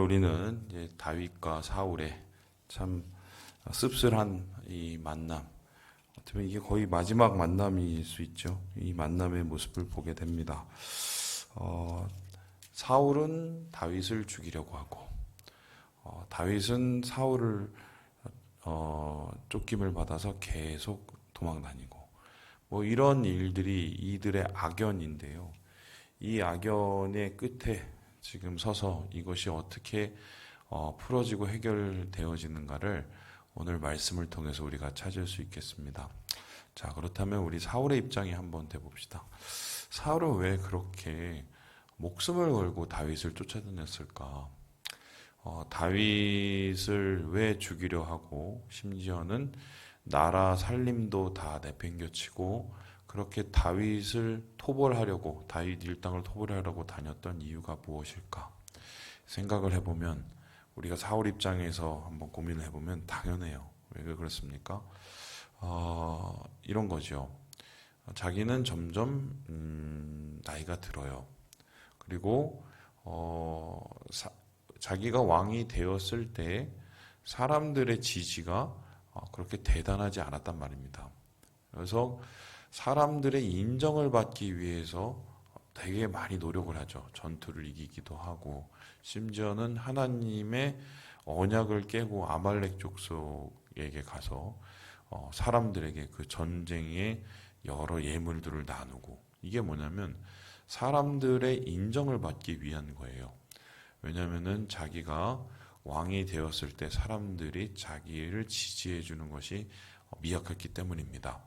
우리는 이제 다윗과 사울의 참 씁쓸한 이 만남, 어떻게 보면 이게 거의 마지막 만남일 수 있죠. 이 만남의 모습을 보게 됩니다. 사울은 다윗을 죽이려고 하고, 다윗은 사울을 쫓김을 받아서 계속 도망다니고, 뭐 이런 일들이 이들의 악연인데요. 이 악연의 끝에 지금 서서 이것이 어떻게 풀어지고 해결되어지는가를 오늘 말씀을 통해서 우리가 찾을 수 있겠습니다. 자, 그렇다면 우리 사울의 입장에 한번 대봅시다. 사울은 왜 그렇게 목숨을 걸고 다윗을 쫓아다녔을까? 다윗을 왜 죽이려 하고 심지어는 나라 살림도 다 내팽겨치고 그렇게 다윗을 토벌하려고, 다윗 일당을 토벌하려고 다녔던 이유가 무엇일까? 생각을 해보면, 우리가 사울 입장에서 한번 고민을 해보면 당연해요. 왜 그렇습니까? 이런 거죠. 자기는 점점 나이가 들어요. 그리고 자기가 왕이 되었을 때 사람들의 지지가 그렇게 대단하지 않았단 말입니다. 그래서 사람들의 인정을 받기 위해서 되게 많이 노력을 하죠. 전투를 이기기도 하고, 심지어는 하나님의 언약을 깨고 아말렉 족속에게 가서 사람들에게 그 전쟁의 여러 예물들을 나누고, 이게 뭐냐면 사람들의 인정을 받기 위한 거예요. 왜냐하면은 자기가 왕이 되었을 때 사람들이 자기를 지지해 주는 것이 미약했기 때문입니다.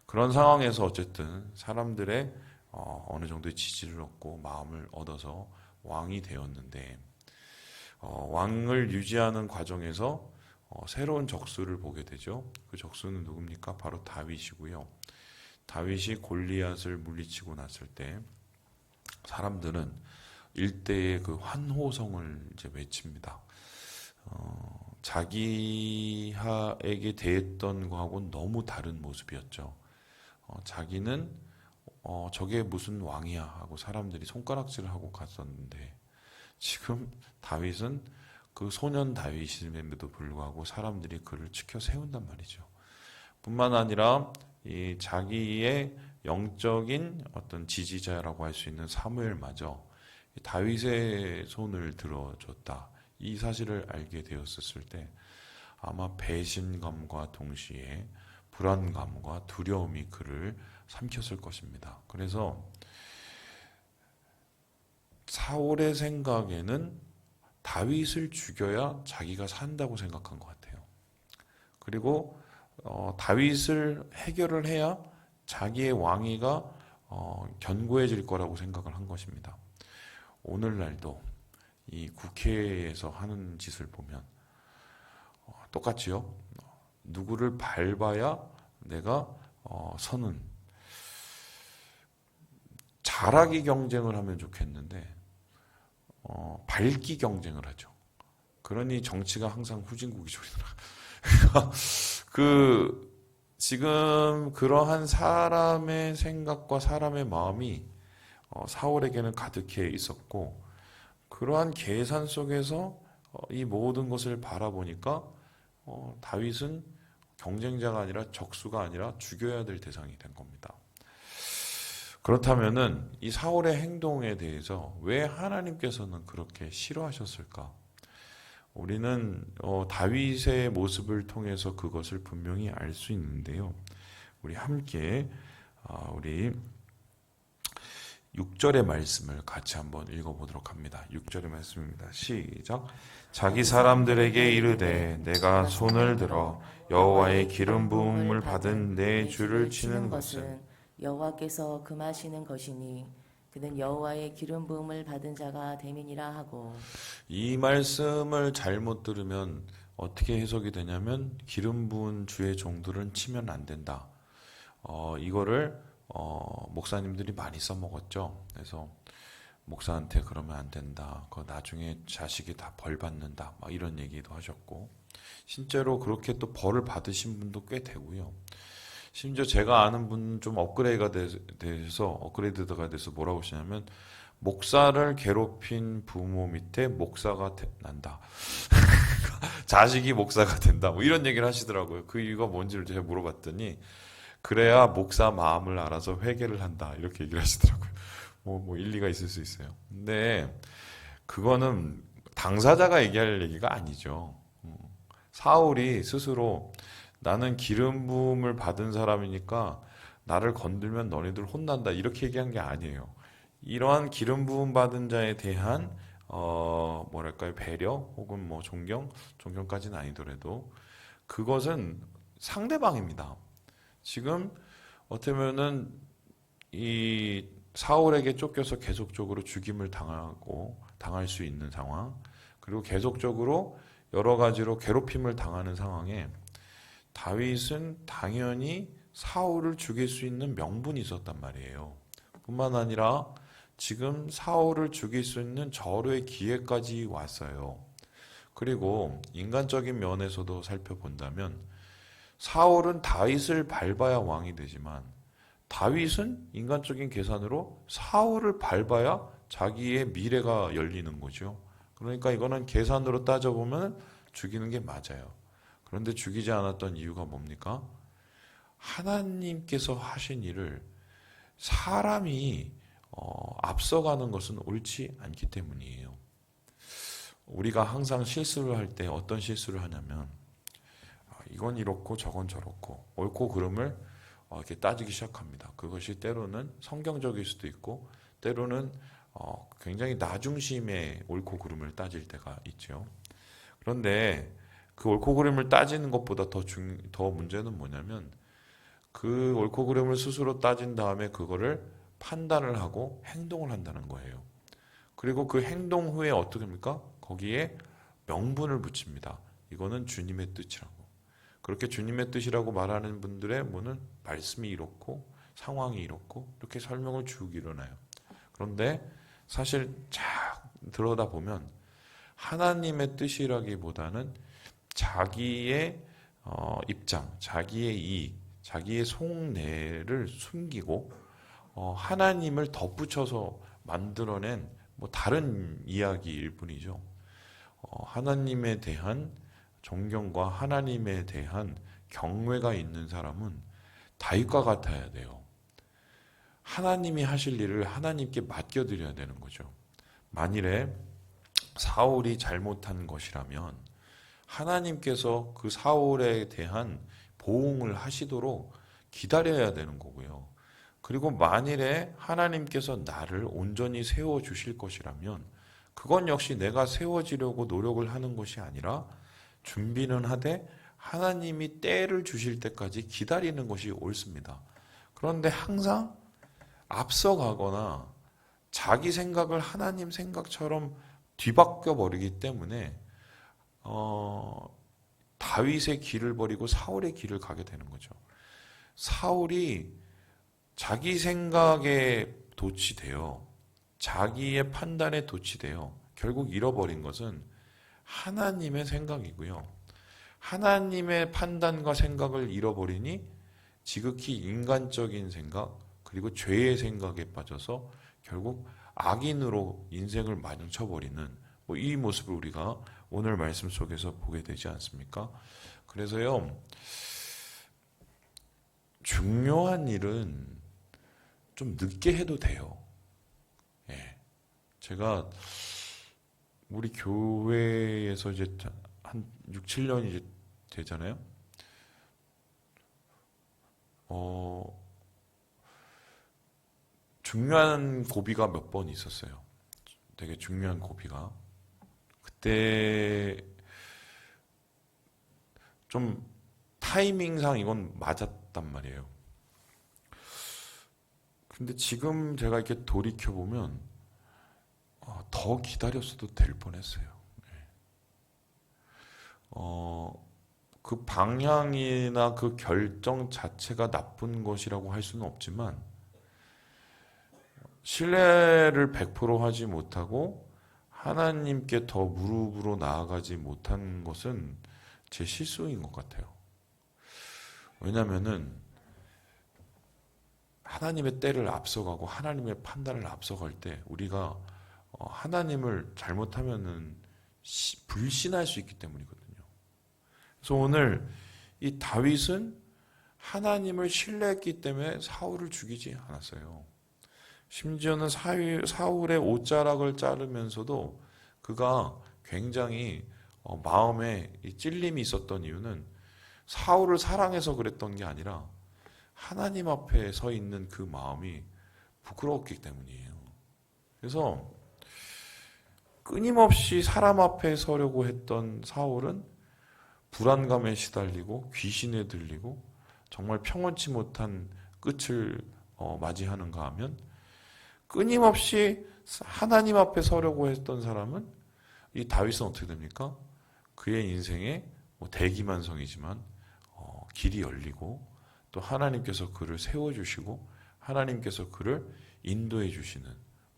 그런 상황에서 어쨌든 사람들의 어느 정도의 지지를 얻고 마음을 얻어서 왕이 되었는데, 왕을 유지하는 과정에서 새로운 적수를 보게 되죠. 그 적수는 누굽니까? 바로 다윗이고요. 다윗이 골리앗을 물리치고 났을 때 사람들은 일대의 그 환호성을 이제 외칩니다. 자기에게 대했던 거하고는 너무 다른 모습이었죠. 자기는 저게 무슨 왕이야 하고 사람들이 손가락질을 하고 갔었는데, 지금 다윗은 그 소년 다윗임에도 불구하고 사람들이 그를 치켜 세운단 말이죠. 뿐만 아니라 이 자기의 영적인 어떤 지지자라고 할 수 있는 사무엘마저 다윗의 손을 들어줬다. 이 사실을 알게 되었을 때 아마 배신감과 동시에 불안감과 두려움이 그를 삼켰을 것입니다. 그래서 사울의 생각에는 다윗을 죽여야 자기가 산다고 생각한 것 같아요. 그리고 다윗을 해결을 해야 자기의 왕위가 견고해질 거라고 생각을 한 것입니다. 오늘날도 이 국회에서 하는 짓을 보면 똑같지요. 누구를 밟아야 내가 서는, 잘하기 경쟁을 하면 좋겠는데 밟기 경쟁을 하죠. 그러니 정치가 항상 후진국이 저리더라. 지금 그러한 사람의 생각과 사람의 마음이 사울에게는 가득해 있었고, 그러한 계산 속에서 이 모든 것을 바라보니까 다윗은 경쟁자가 아니라 적수가 아니라 죽여야 될 대상이 된 겁니다. 그렇다면은 이 사울의 행동에 대해서 왜 하나님께서는 그렇게 싫어하셨을까? 우리는 다윗의 모습을 통해서 그것을 분명히 알 수 있는데요. 우리 함께 우리 6절의 말씀을 같이 한번 읽어보도록 합니다. 6절의 말씀입니다. 시작. 자기 사람들에게 이르되 내가 손을 들어 여호와의 기름 부음을 받은 내 주를 치는 것은 여호와께서 금하시는 것이니 그는 여호와의 기름 부음을 받은 자가 됨이니라 하고. 이 말씀을 잘못 들으면 어떻게 해석이 되냐면 기름 부은 주의 종들은 치면 안 된다. 이거를 목사님들이 많이 써먹었죠. 그래서 목사한테 그러면 안 된다. 나중에 자식이 다 벌 받는다. 막 이런 얘기도 하셨고, 실제로 그렇게 또 벌을 받으신 분도 꽤 되고요. 심지어 제가 아는 분 좀 업그레이드가 돼서 뭐라고 하시냐면 목사를 괴롭힌 부모 밑에 목사가 난다. 자식이 목사가 된다. 뭐 이런 얘기를 하시더라고요. 그 이유가 뭔지를 제가 물어봤더니 그래야 목사 마음을 알아서 회개를 한다. 이렇게 얘기를 하시더라고요. 뭐 일리가 있을 수 있어요. 근데 그거는 당사자가 얘기할 얘기가 아니죠. 사울이 스스로 나는 기름 부음을 받은 사람이니까 나를 건들면 너네들 혼난다. 이렇게 얘기한 게 아니에요. 이러한 기름 부음 받은 자에 대한 뭐랄까요, 배려 혹은 뭐 존경까지는 아니더라도 그것은 상대방입니다. 지금 어떻게 보면은 이 사울에게 쫓겨서 계속적으로 죽임을 당할 수 있는 상황, 그리고 계속적으로 여러 가지로 괴롭힘을 당하는 상황에 다윗은 당연히 사울을 죽일 수 있는 명분이 있었단 말이에요. 뿐만 아니라 지금 사울을 죽일 수 있는 절호의 기회까지 왔어요. 그리고 인간적인 면에서도 살펴본다면 사울은 다윗을 밟아야 왕이 되지만 다윗은 인간적인 계산으로 사울을 밟아야 자기의 미래가 열리는 거죠. 그러니까 이거는 계산으로 따져보면 죽이는 게 맞아요. 그런데 죽이지 않았던 이유가 뭡니까? 하나님께서 하신 일을 사람이 앞서가는 것은 옳지 않기 때문이에요. 우리가 항상 실수를 할 때 어떤 실수를 하냐면 이건 이렇고 저건 저렇고 옳고 그름을 이렇게 따지기 시작합니다. 그것이 때로는 성경적일 수도 있고 때로는 굉장히 나중심의 옳고 그름을 따질 때가 있죠. 그런데 그 옳고 그름을 따지는 것보다 더 문제는 뭐냐면 그 옳고 그름을 스스로 따진 다음에 그거를 판단을 하고 행동을 한다는 거예요. 그리고 그 행동 후에 어떻게 합니까? 거기에 명분을 붙입니다. 이거는 주님의 뜻이라고. 그렇게 주님의 뜻이라고 말하는 분들의 뭐는 말씀이 이렇고 상황이 이렇고 이렇게 설명을 쭉 일어나요. 그런데 사실 쫙 들여다보면 하나님의 뜻이라기보다는 자기의 입장, 자기의 이익, 자기의 속내를 숨기고 하나님을 덧붙여서 만들어낸 뭐 다른 이야기일 뿐이죠. 하나님에 대한 존경과 하나님에 대한 경외가 있는 사람은 다윗과 같아야 돼요. 하나님이 하실 일을 하나님께 맡겨드려야 되는 거죠. 만일에 사울이 잘못한 것이라면 하나님께서 그 사울에 대한 보응을 하시도록 기다려야 되는 거고요. 그리고 만일에 하나님께서 나를 온전히 세워주실 것이라면 그건 역시 내가 세워지려고 노력을 하는 것이 아니라 준비는 하되 하나님이 때를 주실 때까지 기다리는 것이 옳습니다. 그런데 항상 앞서가거나 자기 생각을 하나님 생각처럼 뒤바뀌어 버리기 때문에 다윗의 길을 버리고 사울의 길을 가게 되는 거죠. 사울이 자기 생각에 도취되어 자기의 판단에 도취되어 결국 잃어버린 것은 하나님의 생각이고요. 하나님의 판단과 생각을 잃어버리니 지극히 인간적인 생각 그리고 죄의 생각에 빠져서 결국 악인으로 인생을 마주쳐버리는 뭐 이 모습을 우리가 오늘 말씀 속에서 보게 되지 않습니까? 그래서요, 중요한 일은 좀 늦게 해도 돼요. 예. 제가 우리 교회에서 이제 한 6, 7년이 이제 되잖아요. 중요한 고비가 몇 번 있었어요. 되게 중요한 고비가. 그때 좀 타이밍상 이건 맞았단 말이에요. 근데 지금 제가 이렇게 돌이켜보면 더 기다렸어도 될 뻔했어요. 그 방향이나 그 결정 자체가 나쁜 것이라고 할 수는 없지만 신뢰를 100% 하지 못하고 하나님께 더 무릎으로 나아가지 못한 것은 제 실수인 것 같아요. 왜냐면은 하나님의 때를 앞서가고 하나님의 판단을 앞서갈 때 우리가 하나님을 잘못하면은 불신할 수 있기 때문이거든요. 그래서 오늘 이 다윗은 하나님을 신뢰했기 때문에 사울을 죽이지 않았어요. 심지어는 사울의 옷자락을 자르면서도 그가 굉장히 마음에 찔림이 있었던 이유는 사울을 사랑해서 그랬던 게 아니라 하나님 앞에 서 있는 그 마음이 부끄러웠기 때문이에요. 그래서 끊임없이 사람 앞에 서려고 했던 사울은 불안감에 시달리고 귀신에 들리고 정말 평온치 못한 끝을 맞이하는가 하면 끊임없이 하나님 앞에 서려고 했던 사람은 이 다윗은 어떻게 됩니까? 그의 인생에 대기만성이지만 길이 열리고 또 하나님께서 그를 세워주시고 하나님께서 그를 인도해 주시는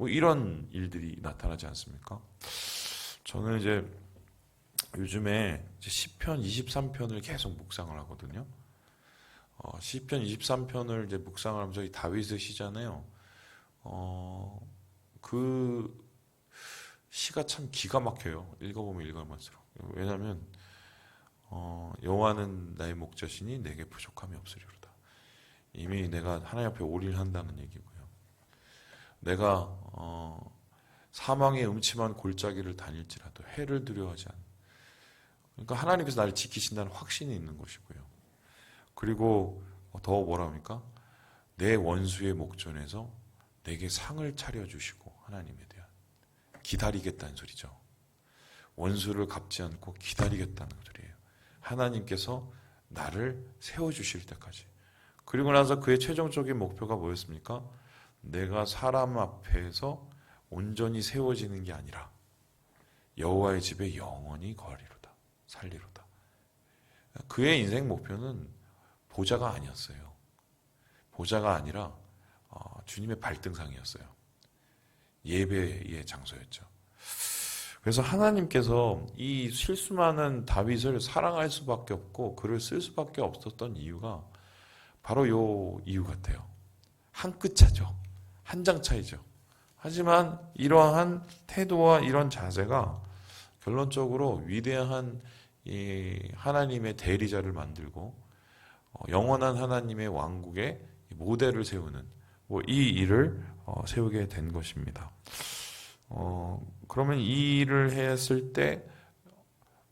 이런 일들이 나타나지 않습니까? 저는 이제 요즘에 시편 23편을 계속 묵상을 하거든요. 시편 23편을 이제 묵상을 하면서 이 다윗의 시잖아요. 그 시가 참 기가 막혀요. 읽어보면 읽어볼수록. 왜냐하면 여호와는 나의 목자시니 내게 부족함이 없으리로다. 이미 내가 하나님 앞에 올인한다는 얘기고요. 내가 사망의 음침한 골짜기를 다닐지라도 해를 두려워하지 않아. 그러니까 하나님께서 나를 지키신다는 확신이 있는 것이고요. 그리고 더 뭐라 합니까? 내 원수의 목전에서 내게 상을 차려주시고 하나님에 대한 기다리겠다는 소리죠. 원수를 갚지 않고 기다리겠다는 소리예요. 하나님께서 나를 세워주실 때까지. 그리고 나서 그의 최종적인 목표가 뭐였습니까? 내가 사람 앞에서 온전히 세워지는 게 아니라 여호와의 집에 영원히 거하리로다. 살리로다. 그의 인생 목표는 보좌가 아니었어요. 보좌가 아니라 주님의 발등상이었어요. 예배의 장소였죠. 그래서 하나님께서 이 실수 많은 다윗을 사랑할 수밖에 없고 그를 쓸 수밖에 없었던 이유가 바로 요 이유 같아요. 한 끗 차죠. 한 장 차이죠. 하지만 이러한 태도와 이런 자세가 결론적으로 위대한 이 하나님의 대리자를 만들고 영원한 하나님의 왕국의 모델을 세우는 이 일을 세우게 된 것입니다. 그러면 이 일을 했을 때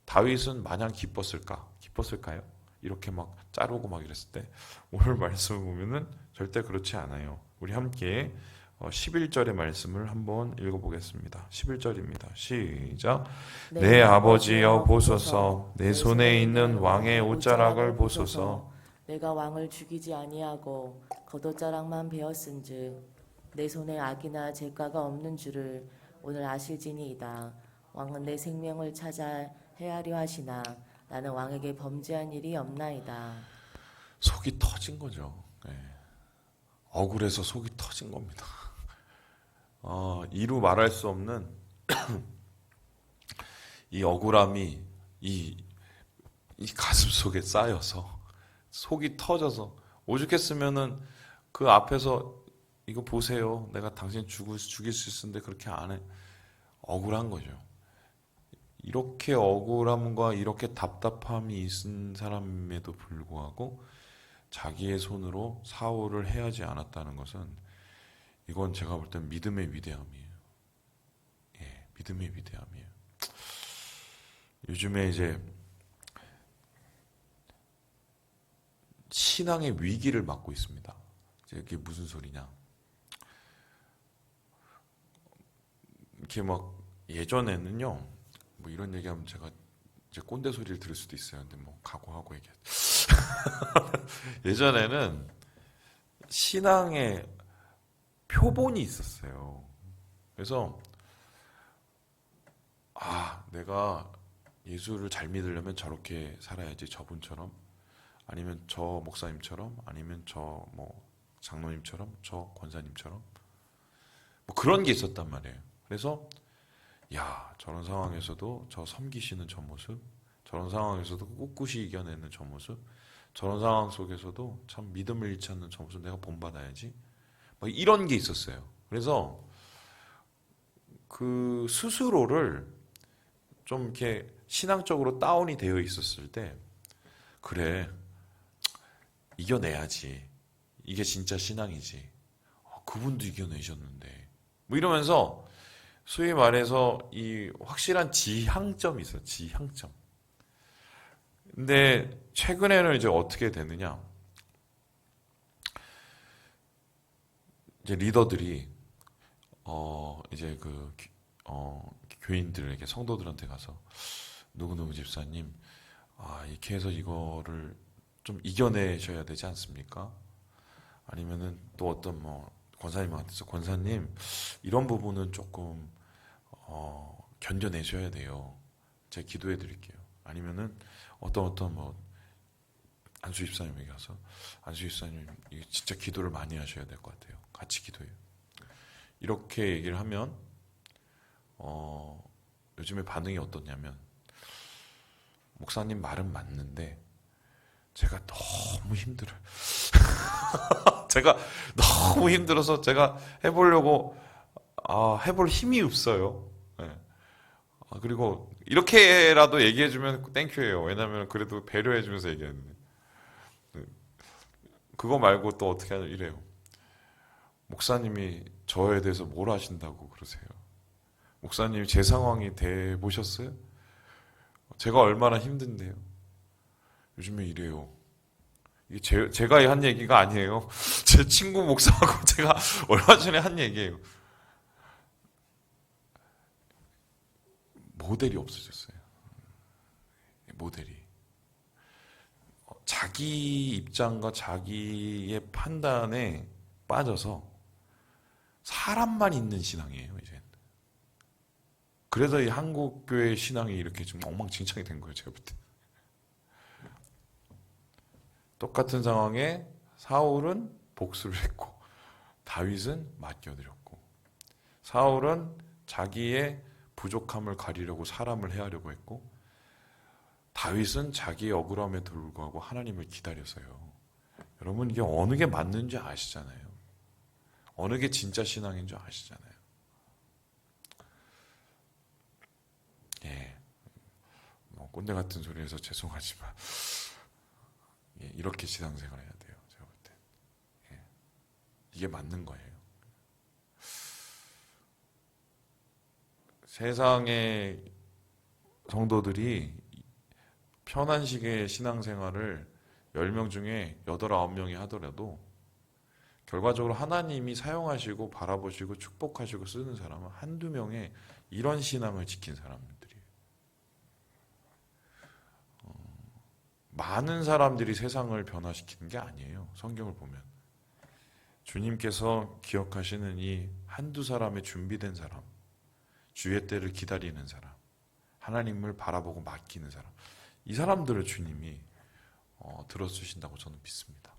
다윗은 마냥 기뻤을까요? 이렇게 막 자르고 막 이랬을 때 오늘 말씀을 보면은 절대 그렇지 않아요. 우리 함께 11절의 말씀을 한번 읽어보겠습니다. 11절입니다. 시작. 내 아버지여 보소서, 내 손에 있는 왕의 옷자락을 보소서. 내가 왕을 죽이지 아니하고 겉옷자락만 베었은즉 내 손에 악이나 죄가가 없는 줄을 오늘 아실지니이다. 왕은 내 생명을 찾아 해하려 하시나 나는 왕에게 범죄한 일이 없나이다. 속이 터진 거죠. 네. 억울해서 속이 터진 겁니다. 이루 말할 수 없는 이 억울함이 이 가슴 속에 쌓여서 속이 터져서 오죽했으면은 그 앞에서 이거 보세요. 내가 당신 죽일 수 있었는데 그렇게 안 해. 억울한 거죠. 이렇게 억울함과 이렇게 답답함이 있은 사람에도 불구하고 자기의 손으로 사울을 해하지 않았다는 것은 이건 제가 볼 땐 믿음의 위대함이에요. 예, 믿음의 위대함이에요. 요즘에 이제 신앙의 위기를 맞고 있습니다. 이게 무슨 소리냐? 이렇게 막 예전에는요, 뭐 이런 얘기하면 제가 이제 꼰대 소리를 들을 수도 있어요. 근데 뭐 각오하고 얘기해. 예전에는 신앙의 표본이 있었어요. 그래서 내가 예수를 잘 믿으려면 저렇게 살아야지, 저분처럼, 아니면 저 목사님처럼, 아니면 저 뭐 장로님처럼, 저 권사님처럼, 뭐 그런 게 있었단 말이에요. 그래서 저런 상황에서도 저 섬기시는 저 모습, 저런 상황에서도 꿋꿋이 이겨내는 저 모습, 저런 상황 속에서도 참 믿음을 잃지 않는 저 모습 내가 본받아야지. 뭐 이런 게 있었어요. 그래서 그 스스로를 좀 이렇게 신앙적으로 다운이 되어 있었을 때, 그래, 이겨내야지. 이게 진짜 신앙이지. 그분도 이겨내셨는데. 뭐 이러면서 소위 말해서 이 확실한 지향점이 있어요. 지향점. 근데 최근에는 이제 어떻게 되느냐. 이제 리더들이 이제 교인들에게 성도들한테 가서 누구누구 집사님 이렇게 해서 이거를 좀 이겨내셔야 되지 않습니까? 아니면은 또 어떤 뭐 권사님한테서 권사님 이런 부분은 조금 견뎌내셔야 돼요. 제가 기도해 드릴게요. 아니면은 어떤 뭐 안수 집사님에게 가서 안수 집사님 이게 진짜 기도를 많이 하셔야 될 것 같아요. 같이 기도해요. 이렇게 얘기를 하면 요즘에 반응이 어떻냐면 목사님 말은 맞는데 제가 너무 힘들어요. 제가 너무 힘들어서 제가 해보려고 해볼 힘이 없어요. 네. 그리고 이렇게라도 얘기해주면 땡큐예요. 왜냐면 그래도 배려해주면서 얘기하는데 그거 말고 또 어떻게 하냐 이래요. 목사님이 저에 대해서 뭘 하신다고 그러세요? 목사님이 제 상황이 돼 보셨어요? 제가 얼마나 힘든데요? 요즘에 이래요. 이게 제가 한 얘기가 아니에요. 제 친구 목사하고 제가 얼마 전에 한 얘기예요. 모델이 없어졌어요. 모델이. 자기 입장과 자기의 판단에 빠져서 사람만 있는 신앙이에요, 이제. 그래서 이 한국교회 신앙이 이렇게 좀 엉망진창이 된 거예요, 제가 볼 때. 똑같은 상황에 사울은 복수를 했고, 다윗은 맡겨드렸고, 사울은 자기의 부족함을 가리려고 사람을 해하려고 했고, 다윗은 자기의 억울함에도 불구하고 하나님을 기다렸어요. 여러분, 이게 어느 게 맞는지 아시잖아요. 어느 게 진짜 신앙인 줄 아시잖아요. 예. 뭐 꼰대 같은 소리해서 죄송하지만 예, 이렇게 신앙생활 해야 돼요. 제가 볼 때. 예. 이게 맞는 거예요. 세상의 성도들이 편한 식의 신앙생활을 10명 중에 8, 9명이 하더라도 결과적으로 하나님이 사용하시고 바라보시고 축복하시고 쓰는 사람은 한두 명의 이런 신앙을 지킨 사람들이에요. 많은 사람들이 세상을 변화시키는 게 아니에요. 성경을 보면. 주님께서 기억하시는 이 한두 사람의 준비된 사람, 주의 때를 기다리는 사람, 하나님을 바라보고 맡기는 사람, 이 사람들을 주님이 들어주신다고 저는 믿습니다.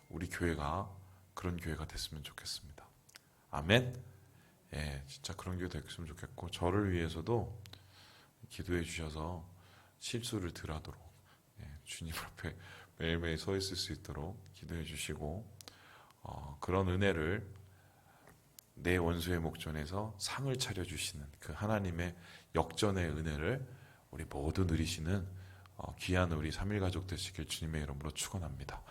우리 교회가 그런 교회가 됐으면 좋겠습니다. 아멘. 예, 진짜 그런 교회 됐으면 좋겠고 저를 위해서도 기도해 주셔서 실수를 덜하도록 주님 앞에 매일매일 서 있을 수 있도록 기도해 주시고 그런 은혜를 내 원수의 목전에서 상을 차려주시는 그 하나님의 역전의 은혜를 우리 모두 누리시는 귀한 우리 3일 가족 되시길 주님의 이름으로 축원합니다.